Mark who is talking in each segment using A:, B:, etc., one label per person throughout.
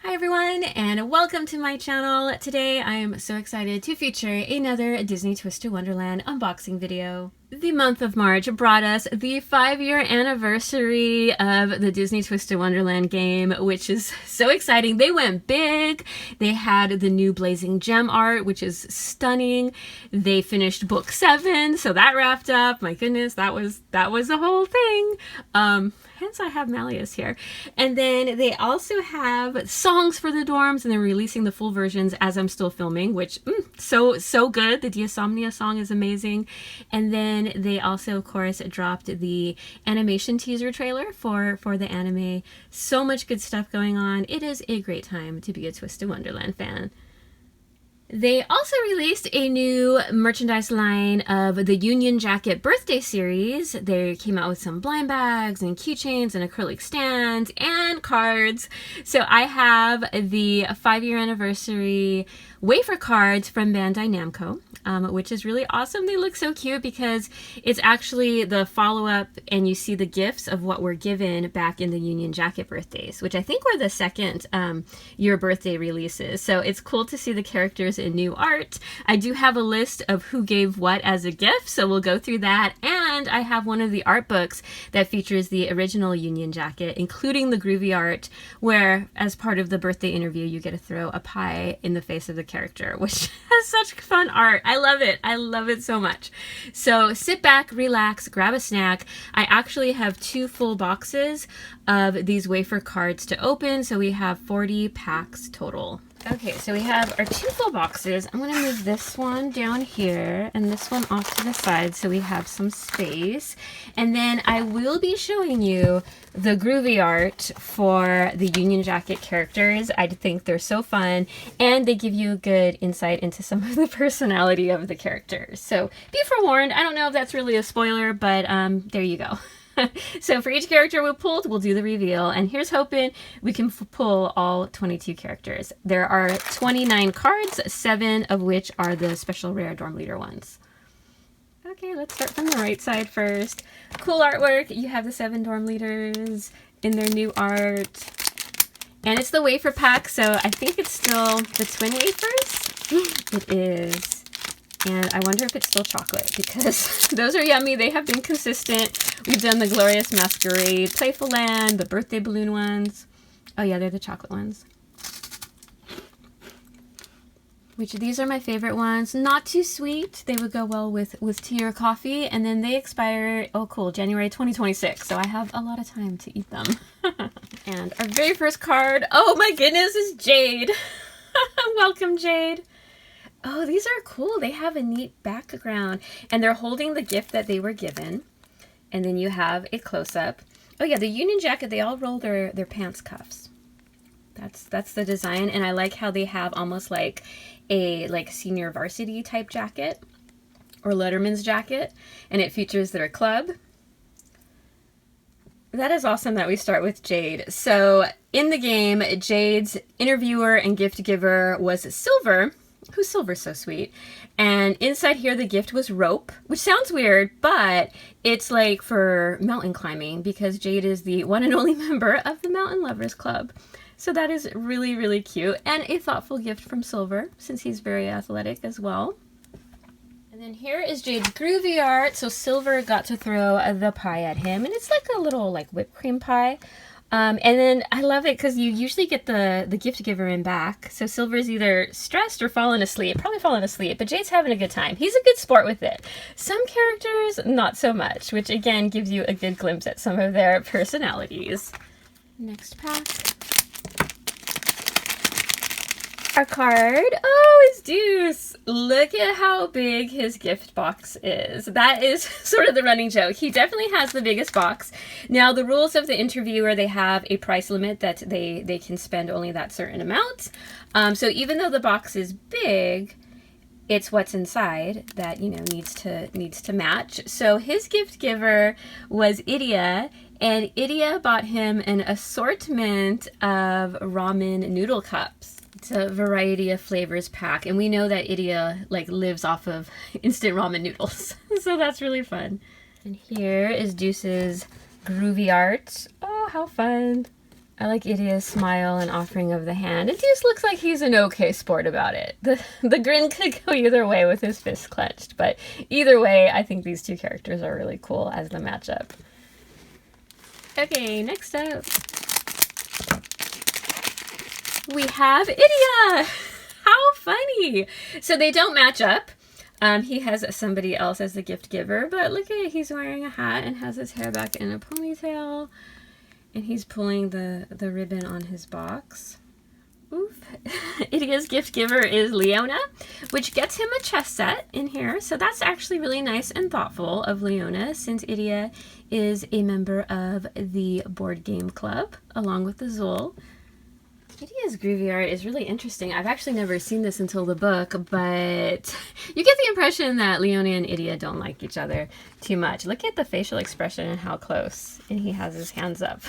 A: Hi everyone, and welcome to my channel. Today I am so excited to feature another Disney Twisted Wonderland unboxing video. The month of March brought us the 5-year anniversary of the Disney Twisted Wonderland game, which is so exciting. They went big. They had the new Blazing Gem art, which is stunning. They finished book 7, so that wrapped up. My goodness, that was the whole thing. Hence I have Malleus here. And then they also have songs for the dorms, and they're releasing the full versions as I'm still filming, which so good. The Diasomnia song is amazing. And then they also, of course, dropped the animation teaser trailer for the anime. So much good stuff going on. It is a great time to be a Twisted Wonderland fan. They also released a new merchandise line of the Union Jacket birthday series. They came out with some blind bags and keychains and acrylic stands and cards. So I have the 5-year anniversary wafer cards from Bandai Namco, which is really awesome. They look so cute because it's actually the follow-up, and you see the gifts of what were given back in the Union Jacket birthdays, which I think were the second year birthday releases. So it's cool to see the characters in new art. I do have a list of who gave what as a gift, so we'll go through that. And I have one of the art books that features the original Union Jacket, including the groovy art, where as part of the birthday interview, you get to throw a pie in the face of the character, which has such fun art. I love it. I love it so much. So sit back, relax, grab a snack. I actually have 2 full boxes of these wafer cards to open, so we have 40 packs total. Okay, so we have our 2 full boxes. I'm going to move this one down here and this one off to the side so we have some space. And then I will be showing you the groovy art for the Union Jacket characters. I think they're so fun, and they give you a good insight into some of the personality of the characters. So be forewarned. I don't know if that's really a spoiler, but there you go. So for each character we pulled, we'll do the reveal, and here's hoping we can pull all 22 characters. There are 29 cards, 7 of which are the special rare dorm leader ones. Okay, let's start from the right side first. Cool artwork. You have the 7 dorm leaders in their new art. And it's the wafer pack, so I think it's still the twin wafers. It is. And I wonder if it's still chocolate, because those are yummy. They have been consistent. We've done the Glorious Masquerade, Playful Land, the birthday balloon ones. Oh yeah, they're the chocolate ones. Which these are my favorite ones. Not too sweet. They would go well with tea or coffee. And then they expire, oh cool, January 2026. So I have a lot of time to eat them. And our very first card, oh my goodness, is Jade. Welcome, Jade. Oh, these are cool. They have a neat background, and they're holding the gift that they were given. And then you have a close-up. Oh yeah, the Union Jacket, they all roll their pants cuffs. That's the design, and I like how they have almost like a senior varsity type jacket or Letterman's jacket, and it features their club. That is awesome that we start with Jade. So in the game, Jade's interviewer and gift giver was Silver. Who's Silver's so sweet. And inside here, the gift was rope, which sounds weird, but it's like for mountain climbing, because Jade is the one and only member of the Mountain Lovers Club. So that is really, really cute, and a thoughtful gift from Silver, since he's very athletic as well. And then here is Jade's groovy art. So Silver got to throw the pie at him, and it's like a little whipped cream pie. And then I love it because you usually get the gift giver in back. So Silver's either stressed or fallen asleep. Probably fallen asleep, but Jade's having a good time. He's a good sport with it. Some characters, not so much, which again gives you a good glimpse at some of their personalities. Next pack. Our card, oh, it's Deuce. Look at how big his gift box is. That is sort of the running joke. He definitely has the biggest box. Now, the rules of the interviewer, they have a price limit that they can spend only that certain amount. So even though the box is big, it's what's inside that, you know, needs to match. So his gift giver was Idia, and Idia bought him an assortment of ramen noodle cups. It's a variety of flavors pack, and we know that Idia lives off of instant ramen noodles, so that's really fun. And here is Deuce's groovy art. Oh, how fun! I like Idia's smile and offering of the hand. It just looks like he's an okay sport about it. The grin could go either way with his fist clenched, but either way, I think these two characters are really cool as the matchup. Okay, next up, we have Idia! How funny! So they don't match up. He has somebody else as the gift giver, but look at it, he's wearing a hat and has his hair back in a ponytail. And he's pulling the ribbon on his box. Oof. Idia's gift giver is Leona, which gets him a chess set in here. So that's actually really nice and thoughtful of Leona, since Idia is a member of the board game club, along with Azul. Idia's groovy art is really interesting. I've actually never seen this until the book, but you get the impression that Leona and Idia don't like each other too much. Look at the facial expression and how close, and he has his hands up.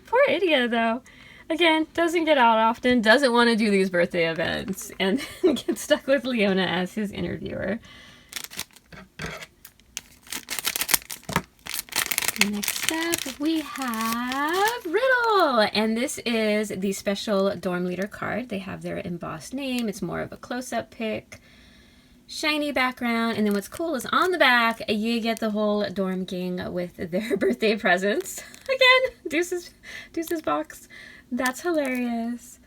A: Poor Idia, though. Again, doesn't get out often, doesn't want to do these birthday events, and gets stuck with Leona as his interviewer. Next up, we have Riddle, and this is the special dorm leader card. They have their embossed name. It's more of a close-up pic, shiny background, and then what's cool is on the back, you get the whole dorm gang with their birthday presents. Again, Deuce's box. That's hilarious.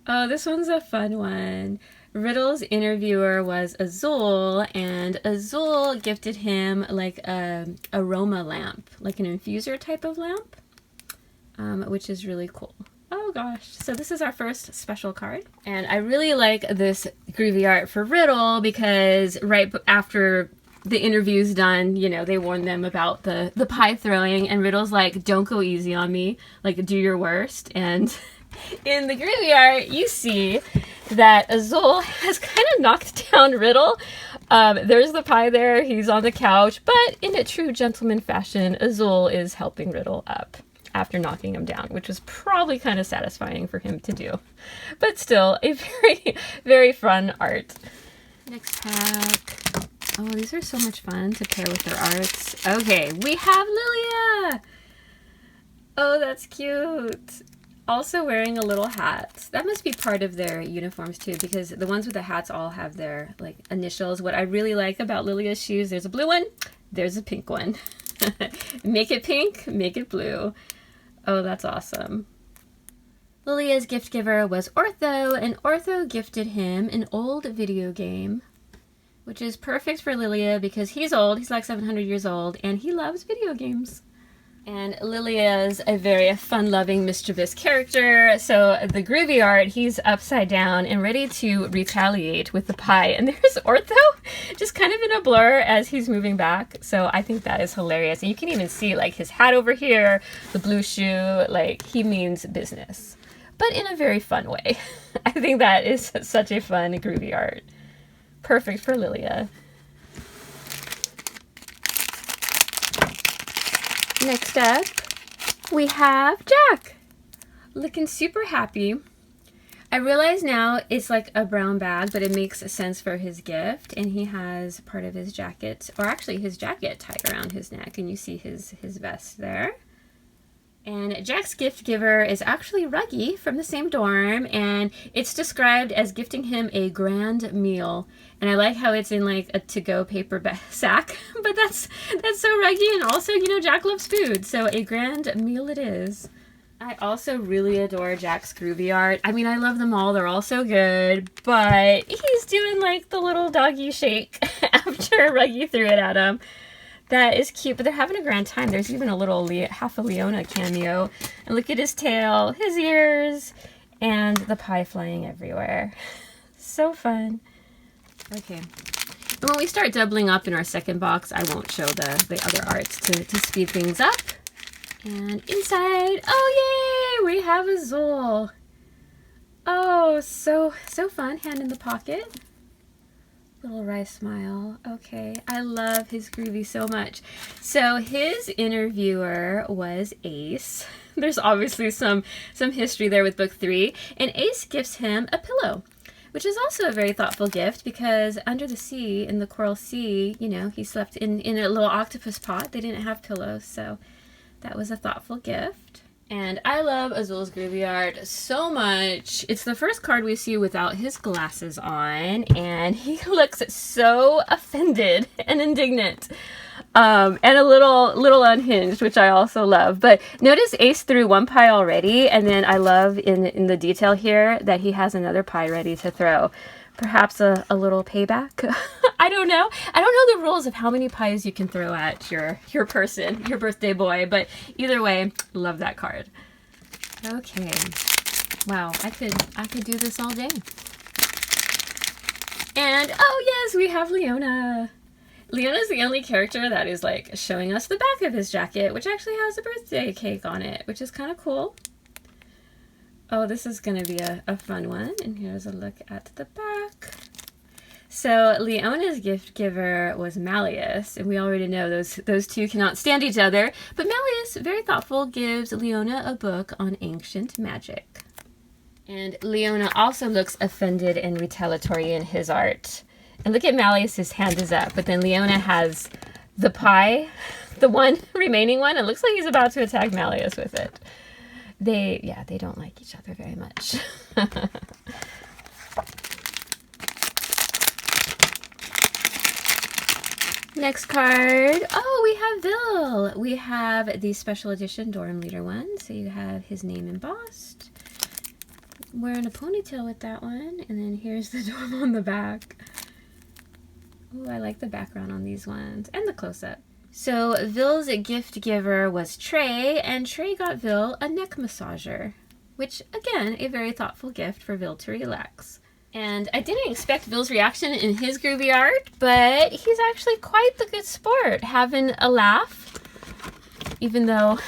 A: Oh, this one's a fun one. Riddle's interviewer was Azul, and Azul gifted him like a aroma lamp, like an infuser type of lamp, which is really cool. Oh gosh, so this is our first special card, and I really like this groovy art for Riddle because right after the interview's done, you know, they warn them about the pie throwing, and Riddle's like, don't go easy on me, like do your worst. And in the groovy art, you see that Azul has kind of knocked down Riddle. There's the pie there, he's on the couch, but in a true gentleman fashion, Azul is helping Riddle up after knocking him down, which was probably kind of satisfying for him to do. But still, a very, very fun art. Next pack. Oh, these are so much fun to pair with their arts. Okay, we have Lilia! Oh, that's cute. Also wearing a little hat. That must be part of their uniforms too, because the ones with the hats all have their like initials. What I really like about Lilia's shoes, there's a blue one, there's a pink one. Make it pink, make it blue. Oh, that's awesome. Lilia's gift giver was Ortho, and Ortho gifted him an old video game, which is perfect for Lilia because he's old, he's like 700 years old, and he loves video games. And Lilia's a very fun-loving, mischievous character, so the groovy art, he's upside down and ready to retaliate with the pie. And there's Ortho, just kind of in a blur as he's moving back, so I think that is hilarious. And you can even see, like, his hat over here, the blue shoe, like, he means business. But in a very fun way. I think that is such a fun, groovy art. Perfect for Lilia. Next up, we have Jack, looking super happy. I realize now it's like a brown bag, but it makes sense for his gift, and he has part of his jacket, or actually his jacket tied around his neck, and you see his vest there. And Jack's gift giver is actually Ruggy from the same dorm, and it's described as gifting him a grand meal. And I like how it's in like a to-go paper sack, but that's so Ruggy, and also, you know, Jack loves food, so a grand meal it is. I also really adore Jack's groovy art. I mean, I love them all, they're all so good, but he's doing like the little doggy shake after Ruggy threw it at him. That is cute, but they're having a grand time. There's even a little half a Leona cameo. And look at his tail, his ears, and the pie flying everywhere. So fun. Okay. And when we start doubling up in our second box, I won't show the other arts to speed things up. And inside, oh yay, we have Azul. Oh, so fun. Hand in the pocket. Little wry smile. Okay, I love his groovy so much. So his interviewer was Ace. There's obviously some history there with book 3, and Ace gives him a pillow, which is also a very thoughtful gift because under the sea, in the Coral Sea, you know, he slept in a little octopus pot. They didn't have pillows, so that was a thoughtful gift. And I love Azul's groovy art so much. It's the first card we see without his glasses on, and he looks so offended and indignant. And a little unhinged, which I also love. But notice Ace threw one pie already, and then I love in the detail here that he has another pie ready to throw. Perhaps a little payback. I don't know. I don't know the rules of how many pies you can throw at your person, your birthday boy, but either way, love that card. Okay. Wow, I could do this all day. And oh yes, we have Leona. Leona's the only character that is like showing us the back of his jacket, which actually has a birthday cake on it, which is kind of cool. Oh, this is going to be a fun one. And here's a look at the back. So Leona's gift giver was Malleus, and we already know those two cannot stand each other. But Malleus, very thoughtful, gives Leona a book on ancient magic. And Leona also looks offended and retaliatory in his art. And look at Malleus, his hand is up, but then Leona has the pie, the one remaining one. It looks like he's about to attack Malleus with it. They don't like each other very much. Next card. Oh, we have Vil. We have the special edition Dorm Leader one. So you have his name embossed. Wearing a ponytail with that one. And then here's the dorm on the back. Oh, I like the background on these ones. And the close-up. So Vil's gift giver was Trey, and Trey got Vil a neck massager, which again, a very thoughtful gift for Vil to relax. And I didn't expect Vil's reaction in his groovy art, but he's actually quite the good sport, having a laugh, even though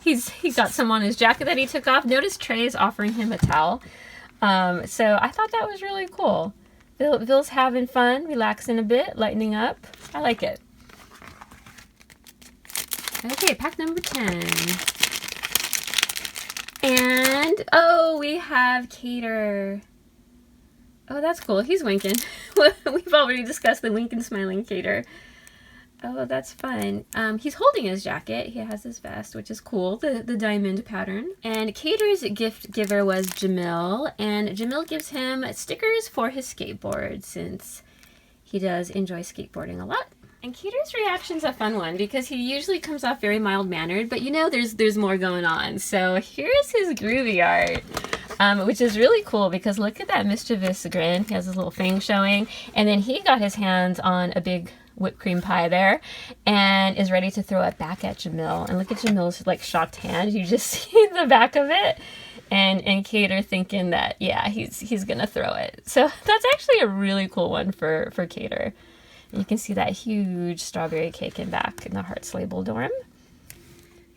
A: he got some on his jacket that he took off. Notice Trey is offering him a towel. So I thought that was really cool. Vil's having fun, relaxing a bit, lightening up. I like it. Okay, pack number 10. And, oh, we have Cater. Oh, that's cool. He's winking. We've already discussed the wink and smiling Cater. Oh, that's fun. He's holding his jacket. He has his vest, which is cool, the diamond pattern. And Cater's gift giver was Jamil, and Jamil gives him stickers for his skateboard since he does enjoy skateboarding a lot. And Cater's reaction's a fun one because he usually comes off very mild-mannered, but you know there's more going on. So here's his groovy art, which is really cool because look at that mischievous grin. He has his little fang showing, and then he got his hands on a big whipped cream pie there and is ready to throw it back at Jamil. And look at Jamil's like shocked hand. You just see the back of it. And Cater thinking that, yeah, he's gonna throw it. So that's actually a really cool one for Cater. You can see that huge strawberry cake in back in the Hearts label dorm.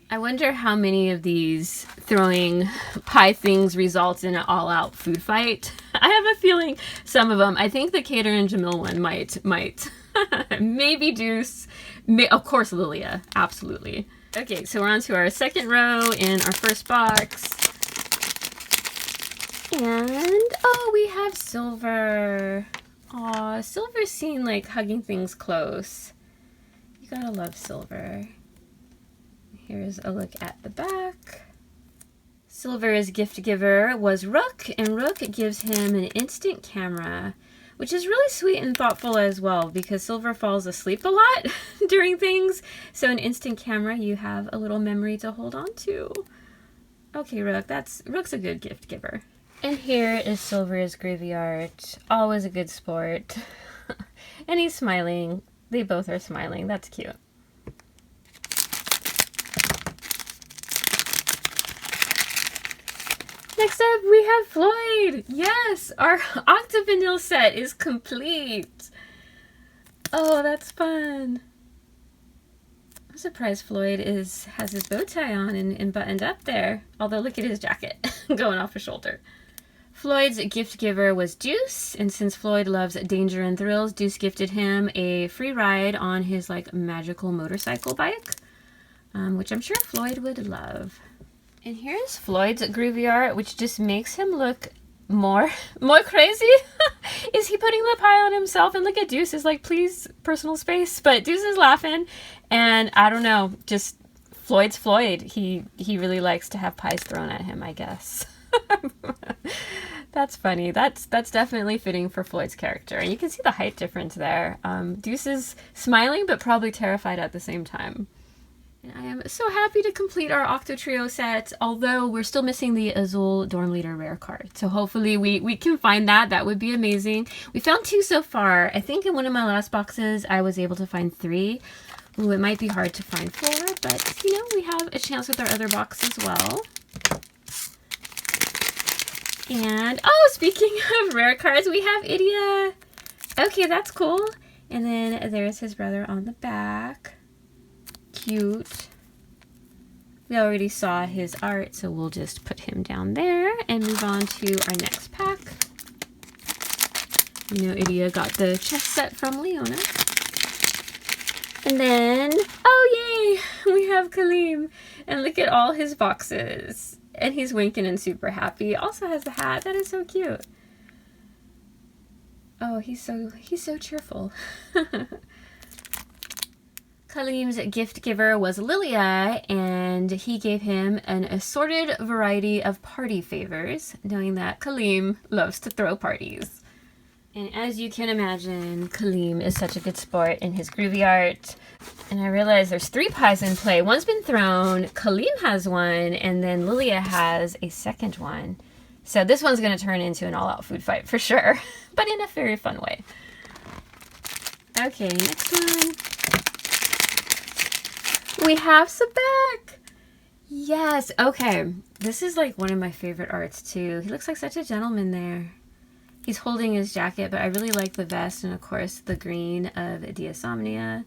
A: I wonder how many of these throwing pie things results in an all-out food fight. I have a feeling some of them. I think the Cater and Jamil one might. Maybe Deuce. Of course, Lilia. Absolutely. Okay, so we're on to our second row in our first box. And, oh, we have Silver. Aw, Silver's seen like hugging things close. You gotta love Silver. Here's a look at the back. Silver's gift giver was Rook, and Rook gives him an instant camera, which is really sweet and thoughtful as well because Silver falls asleep a lot during things. So an instant camera, you have a little memory to hold on to. Okay, Rook, Rook's a good gift giver. And here is Silver's groovy art. Always a good sport. And he's smiling. They both are smiling. That's cute. Next up, we have Floyd. Yes, our Octavanille set is complete. Oh, that's fun. I'm surprised Floyd has his bow tie on and buttoned up there. Although look at his jacket going off his shoulder. Floyd's gift giver was Deuce, and since Floyd loves danger and thrills, Deuce gifted him a free ride on his like magical motorcycle bike, which I'm sure Floyd would love. And here's Floyd's groovy art, which just makes him look more crazy. Is he putting the pie on himself? And look at Deuce is like, please, personal space. But Deuce is laughing, and I don't know, just Floyd's Floyd. He really likes to have pies thrown at him, I guess. That's funny. That's definitely fitting for Floyd's character. And you can see the height difference there. Deuce is smiling, but probably terrified at the same time. And I am so happy to complete our Octo Trio set, although we're still missing the Azul Dorm Leader rare card. So hopefully we can find that. That would be amazing. We found 2 so far. I think in one of my last boxes, I was able to find 3. Ooh, it might be hard to find 4, but, you know, we have a chance with our other box as well. And, oh, speaking of rare cards, we have Idia. Okay, that's cool. And then there's his brother on the back. Cute. We already saw his art, so we'll just put him down there and move on to our next pack. You know, Idia got the chess set from Leona. And then, oh yay, we have Kaleem. And look at all his boxes. And he's winking and super happy. He also has the hat. That is so cute. Oh, he's so cheerful. Kaleem's gift giver was Lilia, and he gave him an assorted variety of party favors, knowing that Kaleem loves to throw parties. And as you can imagine, Kaleem is such a good sport in his groovy art. And I realize there's 3 pies in play. One's been thrown, Kaleem has one, and then Lilia has a second one. So this one's going to turn into an all-out food fight for sure, but in a very fun way. Okay, next one. We have Sebek. Yes, okay. This is like one of my favorite arts too. He looks like such a gentleman there. He's holding his jacket, but I really like the vest and of course the green of Diasomnia.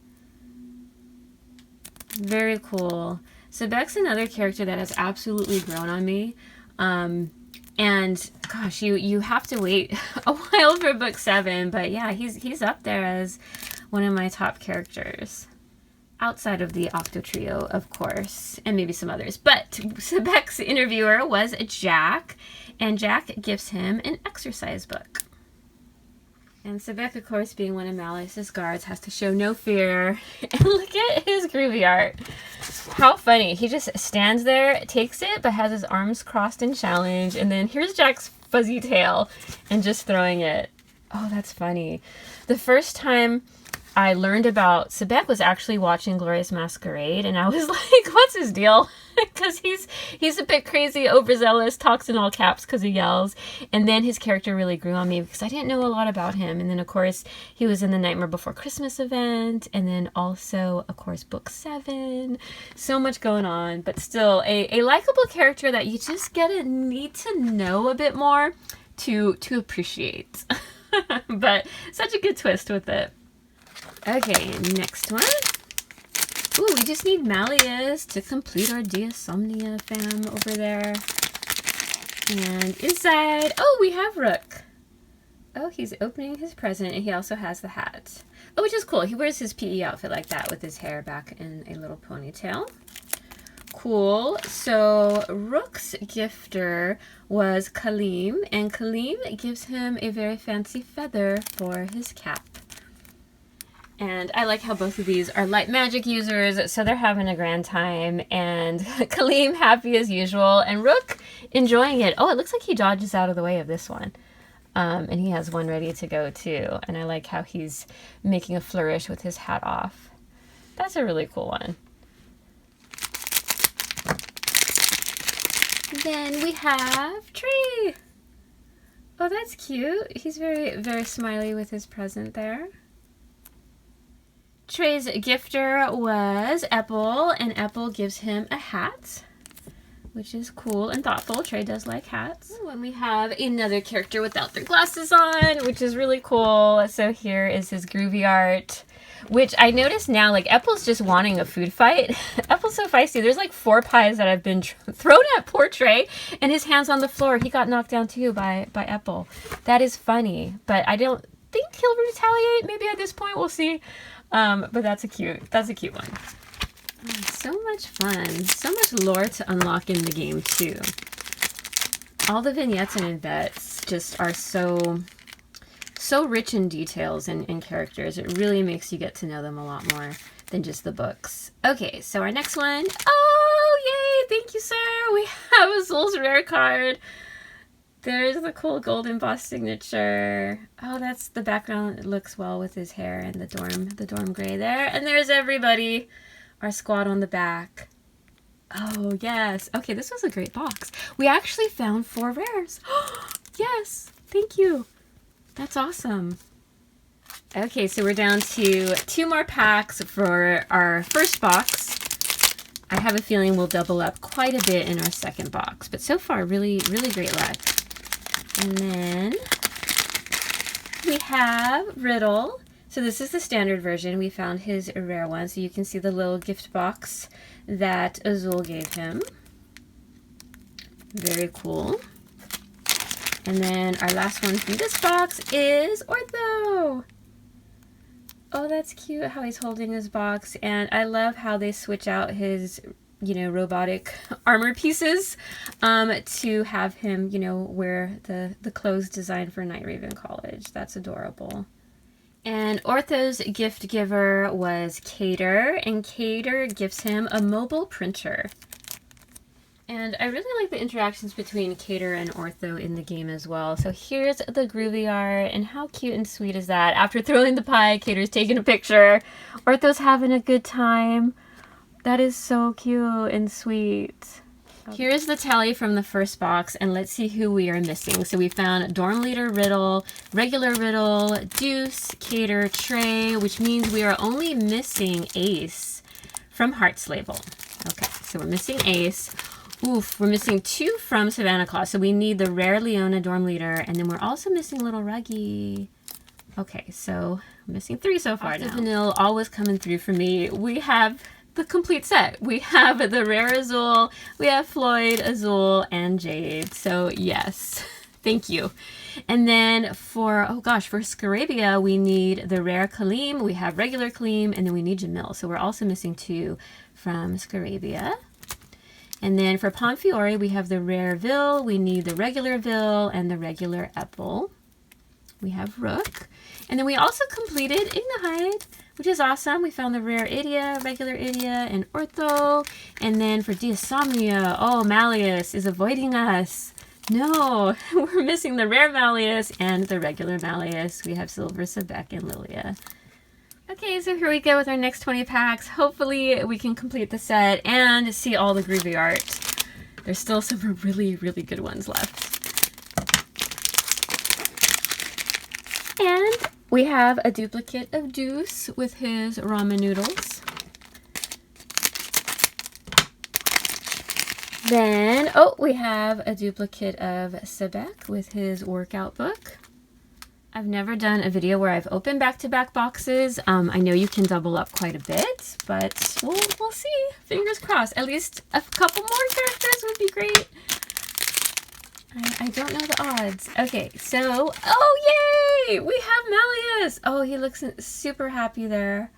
A: Very cool. Sebek's another character that has absolutely grown on me. And gosh, you have to wait a while for book 7, but yeah, he's up there as one of my top characters. Outside of the Octo Trio, of course, and maybe some others. But Sebek's interviewer was Jack, and Jack gives him an exercise book. And Sebek, of course, being one of Malice's guards, has to show no fear. And look at his groovy art. How funny. He just stands there, takes it, but has his arms crossed in challenge. And then here's Jack's fuzzy tail and just throwing it. Oh, that's funny. The first time I learned about Sebek was actually watching Glorious Masquerade, and I was like, what's his deal? Because he's a bit crazy, overzealous, talks in all caps because he yells. And then his character really grew on me because I didn't know a lot about him. And then, of course, he was in the Nightmare Before Christmas event, and then also, of course, book 7. So much going on, but still a likable character that you just need to know a bit more to appreciate. But such a good twist with it. Okay, next one. Ooh, we just need Malleus to complete our Diasomnia fam over there. And inside, oh, we have Rook. Oh, he's opening his present, and he also has the hat. Oh, which is cool. He wears his PE outfit like that with his hair back in a little ponytail. Cool. So Rook's gifter was Kaleem, and Kaleem gives him a very fancy feather for his cap. And I like how both of these are light magic users, so they're having a grand time. And Kaleem happy as usual, and Rook enjoying it. Oh, it looks like he dodges out of the way of this one. And he has one ready to go too. And I like how he's making a flourish with his hat off. That's a really cool one. Then we have Tree. Oh, that's cute. He's very, very smiley with his present there. Trey's gifter was Apple, and Apple gives him a hat, which is cool and thoughtful. Trey does like hats. And we have another character without their glasses on, which is really cool. So here is his groovy art, which I notice now, like, Apple's just wanting a food fight. Apple's so feisty. There's like 4 pies that have been thrown at poor Trey, and his hand's on the floor. He got knocked down too by Apple. That is funny, but I don't think he'll retaliate. Maybe at this point, we'll see. But that's a cute one. So much fun. So much lore to unlock in the game too. All the vignettes and events just are so rich in details and characters. It really makes you get to know them a lot more than just the books. Okay, so our next one. Oh, yay! Thank you, sir. We have Azul's rare card. There's the cool gold embossed signature. Oh, that's the background. It looks well with his hair and the dorm gray there. And there's everybody, our squad on the back. Oh, yes. Okay, this was a great box. We actually found 4 rares. Yes, thank you. That's awesome. Okay, so we're down to 2 more packs for our first box. I have a feeling we'll double up quite a bit in our second box, but so far, really, really great luck. And then we have Riddle. So this is the standard version. We found his rare one, so you can see the little gift box that Azul gave him. Very cool. And then our last one from this box is Ortho. Oh, that's cute how he's holding his box. And I love how they switch out his, you know, robotic armor pieces to have him, you know, wear the clothes designed for Night Raven College. That's adorable. And Ortho's gift giver was Cater, and Cater gives him a mobile printer. And I really like the interactions between Cater and Ortho in the game as well. So here's the groovy art, and how cute and sweet is that? After throwing the pie, Cater's taking a picture. Ortho's having a good time. That is so cute and sweet. Here's the tally from the first box, and let's see who we are missing. So we found Dorm Leader Riddle, Regular Riddle, Deuce, Cater, Trey, which means we are only missing Ace from Heart's Label. Okay, so we're missing Ace. Oof, we're missing 2 from Savannah Claus. So we need the rare Leona Dorm Leader, and then we're also missing Little Ruggy. Okay, so I'm missing 3 so far now. Vanille always coming through for me. We have the complete set. We have the rare Azul, we have Floyd, Azul, and Jade. So yes, thank you. And then for, oh gosh, for Scarabia, we need the rare Kaleem, we have regular Kaleem, and then we need Jamil. So we're also missing 2 from Scarabia. And then for Ponfiore, we have the rare Vil, we need the regular Vil, and the regular Epple. We have Rook. And then we also completed Ignihide, which is awesome. We found the rare Idia, regular Idia, and Ortho. And then for Diasomnia, oh, Malleus is avoiding us. No, we're missing the rare Malleus and the regular Malleus. We have Silver, Sebek, and Lilia. Okay, so here we go with our next 20 packs. Hopefully we can complete the set and see all the groovy art. There's still some really, really good ones left. And we have a duplicate of Deuce with his ramen noodles. Then, oh, we have a duplicate of Sebek with his workout book. I've never done a video where I've opened back-to-back boxes. I know you can double up quite a bit, but we'll see. Fingers crossed. At least a couple more characters would be great. I don't know the odds. Okay, so, oh yay! We have Malleus! Oh, he looks super happy there.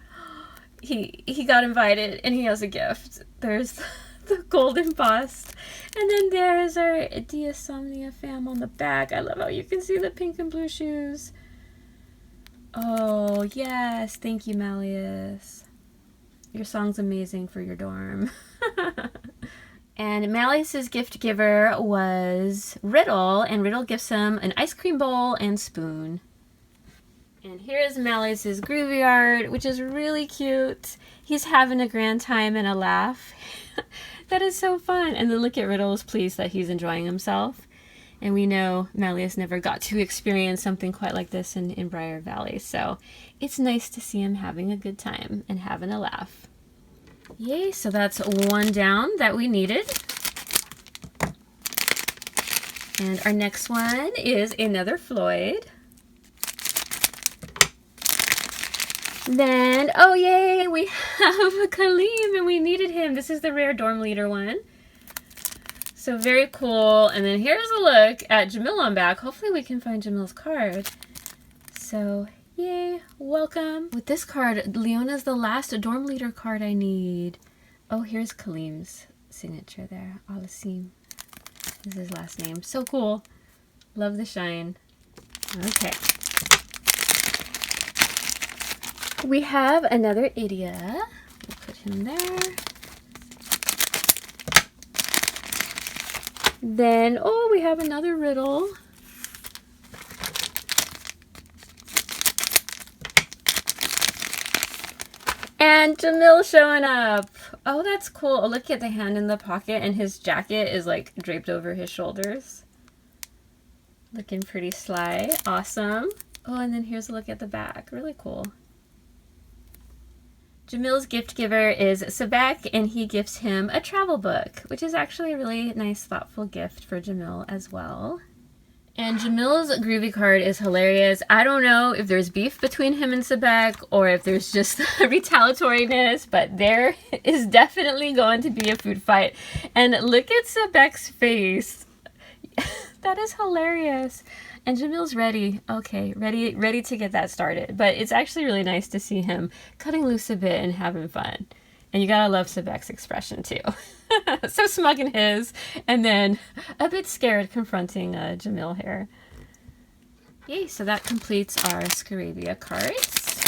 A: He got invited and he has a gift. There's the golden bust. And then there's our Diasomnia fam on the back. I love how you can see the pink and blue shoes. Oh, yes. Thank you, Malleus. Your song's amazing for your dorm. And Malleus's gift giver was Riddle, and Riddle gives him an ice cream bowl and spoon. And here's Malleus's groovy art, which is really cute. He's having a grand time and a laugh. That is so fun. And then look at Riddle's pleased that he's enjoying himself. And we know Malleus never got to experience something quite like this in Briar Valley. So it's nice to see him having a good time and having a laugh. Yay, so that's 1 down that we needed. And our next one is another Floyd. Then, oh yay, we have a Kaleem and we needed him. This is the rare dorm leader one. So very cool. And then here's a look at Jamil on back. Hopefully we can find Jamil's card. So yay, welcome. With this card, Leona's the last dorm leader card I need. Oh, here's Kaleem's signature there. Alasim is his last name. So cool. Love the shine. Okay. We have another Idia. put him there. Then, oh, we have another riddle. And Jamil showing up. Oh, that's cool. Oh, look at the hand in the pocket, and his jacket is like draped over his shoulders. Looking pretty sly. Awesome. Oh, and then here's a look at the back. Really cool. Jamil's gift giver is Sebek, and he gives him a travel book, which is actually a really nice, thoughtful gift for Jamil as well. And Jamil's groovy card is hilarious. I don't know if there's beef between him and Sebek or if there's just retaliatoriness, but there is definitely going to be a food fight. And look at Sebek's face. That is hilarious. And Jamil's ready. Okay, ready to get that started. But it's actually really nice to see him cutting loose a bit and having fun. And you gotta love Sebek's expression too. So smug in his, and then a bit scared confronting Jamil here. Yay, so that completes our Scarabia cards.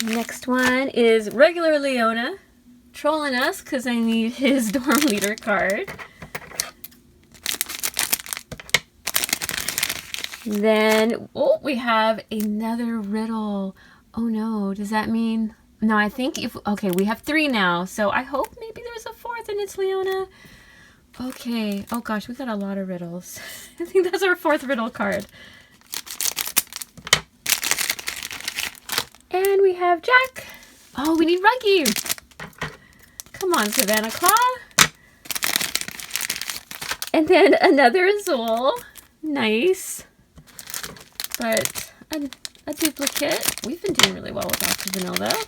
A: Next one is regular Leona, trolling us because I need his dorm leader card. Then, oh, we have another riddle. Oh no, does that mean... No, I think if... Okay, we have 3 now, so I hope maybe there's a 4th and it's Leona. Okay. Oh gosh, we got a lot of riddles. I think that's our 4th riddle card. And we have Jack. Oh, we need Ruggy. Come on, Savannah Claw. And then another Azul. Nice. But a duplicate. We've been doing really well with Octagonal though.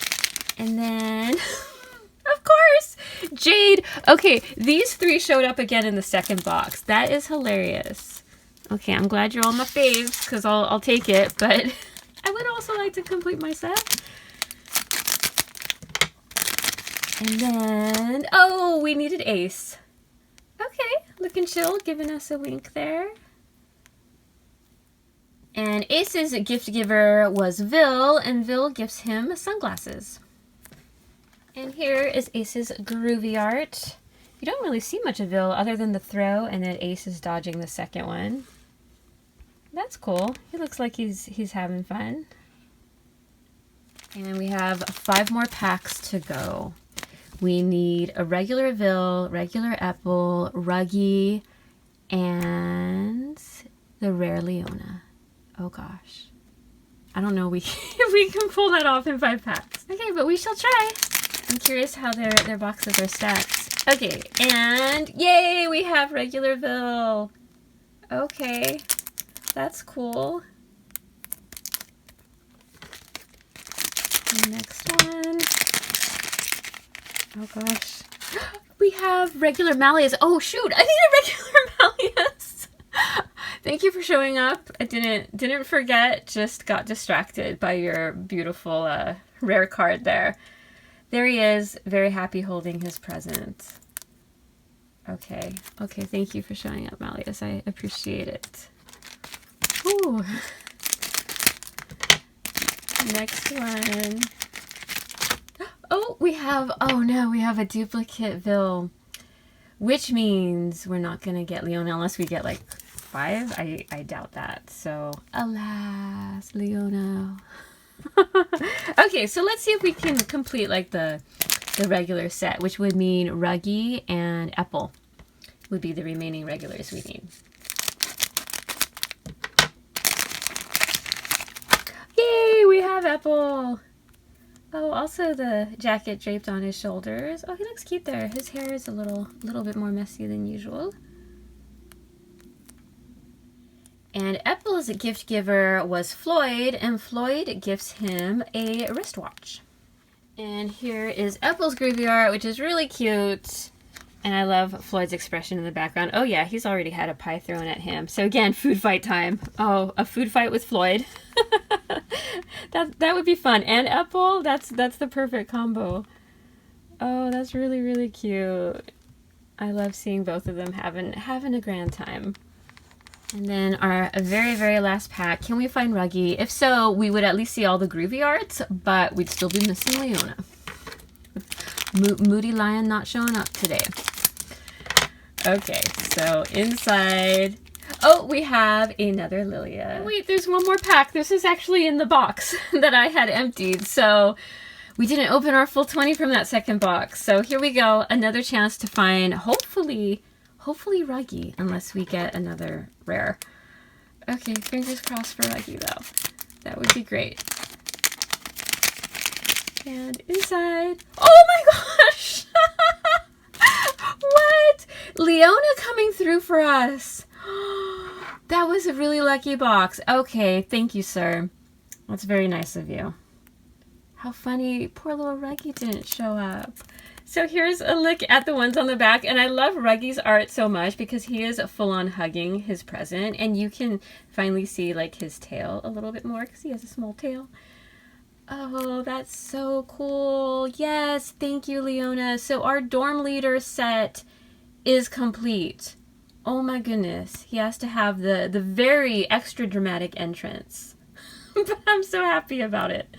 A: And then, of course, Jade. Okay, these 3 showed up again in the second box. That is hilarious. Okay, I'm glad you're all my faves because I'll take it, but I would also like to complete my set. And then, oh, we needed Ace. Okay, looking chill, giving us a wink there. And Ace's gift giver was Vil, and Vil gives him sunglasses. And here is Ace's groovy art. You don't really see much of Vil other than the throw, and then Ace is dodging the second one. That's cool. He looks like he's having fun. And we have 5 more packs to go. We need a regular Vil, regular Apple, Ruggy, and the rare Leona. Oh gosh. I don't know if we can pull that off in 5 packs. Okay, but we shall try. I'm curious how their boxes are stacked. Okay, and yay, we have regular Vil. Okay, that's cool. Next one. Oh gosh. We have regular Malleus. Oh shoot, I need a regular Malleus. Thank you for showing up. I didn't forget, just got distracted by your beautiful rare card there. There he is, very happy holding his present. Okay, thank you for showing up, Malleus. I appreciate it. Ooh. Next one. Oh, we have a duplicate Vil, which means we're not going to get Leona unless we get like 5. I doubt that. So, alas, Leona. Okay, so let's see if we can complete like the regular set, which would mean Ruggy and Apple would be the remaining regulars we need. Yay, we have Apple. Oh, also the jacket draped on his shoulders. Oh, he looks cute there. His hair is a little bit more messy than usual. And Apple's gift giver was Floyd, and Floyd gives him a wristwatch. And here is Apple's groovy art, which is really cute. And I love Floyd's expression in the background. Oh yeah, he's already had a pie thrown at him. So again, food fight time. Oh, a food fight with Floyd. That would be fun. And Apple, that's the perfect combo. Oh, that's really, really cute. I love seeing both of them having a grand time. And then our very, very last pack. Can we find Ruggy? If so, we would at least see all the groovy arts, but we'd still be missing Leona. Moody Lion not showing up today. Okay, so inside... Oh, we have another Lilia. Wait, there's one more pack. This is actually in the box that I had emptied, so we didn't open our full 20 from that second box. So here we go. Another chance to find, hopefully Ruggy, unless we get another rare. Okay, fingers crossed for Ruggy, though. That would be great. And inside... Oh my gosh! What? Leona coming through for us. That was a really lucky box. Okay, thank you, sir. That's very nice of you. How funny. Poor little Ruggy didn't show up. So here's a look at the ones on the back, and I love Ruggy's art so much because he is full-on hugging his present, and you can finally see like his tail a little bit more because he has a small tail. Oh, that's so cool. Yes, thank you, Leona. So our dorm leader set is complete. Oh my goodness. He has to have the very extra dramatic entrance. But I'm so happy about it.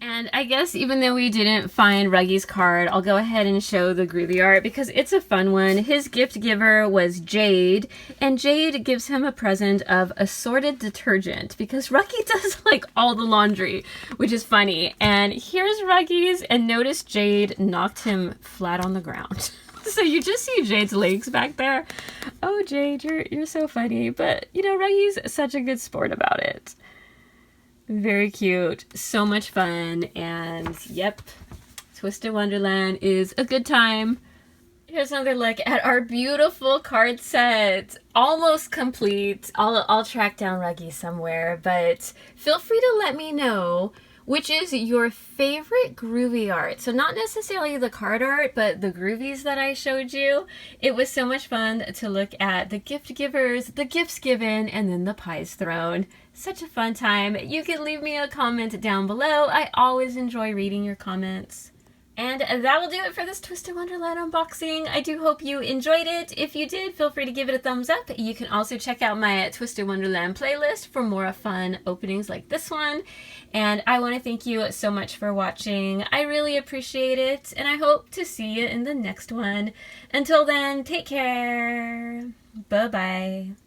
A: And I guess even though we didn't find Ruggy's card, I'll go ahead and show the groovy art because it's a fun one. His gift giver was Jade, and Jade gives him a present of assorted detergent because Ruggy does like all the laundry, which is funny. And here's Ruggy's, and notice Jade knocked him flat on the ground. So you just see Jade's legs back there. Oh, Jade, you're so funny. But, you know, Ruggy's such a good sport about it. Very cute. So much fun. And, yep, Twisted Wonderland is a good time. Here's another look at our beautiful card set. Almost complete. I'll track down Ruggy somewhere. But feel free to let me know which is your favorite groovy art. So not necessarily the card art, but the groovies that I showed you. It was so much fun to look at the gift givers, the gifts given, and then the pies thrown. Such a fun time. You can leave me a comment down below. I always enjoy reading your comments. And that will do it for this Twisted Wonderland unboxing. I do hope you enjoyed it. If you did, feel free to give it a thumbs up. You can also check out my Twisted Wonderland playlist for more fun openings like this one. And I want to thank you so much for watching. I really appreciate it, and I hope to see you in the next one. Until then, take care. Bye-bye.